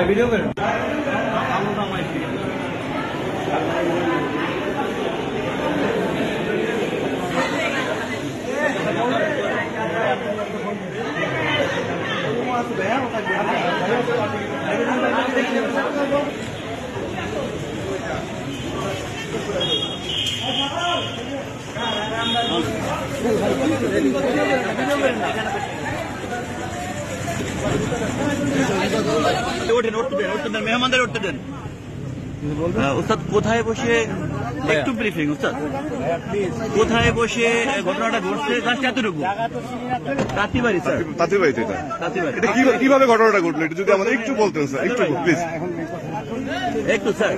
Video करें মেহমানদের উঠতে দেন। উস্তাদ কোথায় বসে একটু ব্রিফিং উস্তাদ কোথায় বসে ঘটনাটা ঘটছে এতটুকু তাঁতিবাড়ি স্যার তাঁতিবাড়িতে এটা কিভাবে ঘটনাটা ঘটলো এটা যদি আমাদের একটু বলতেন স্যার একটু প্লিজ একটু স্যার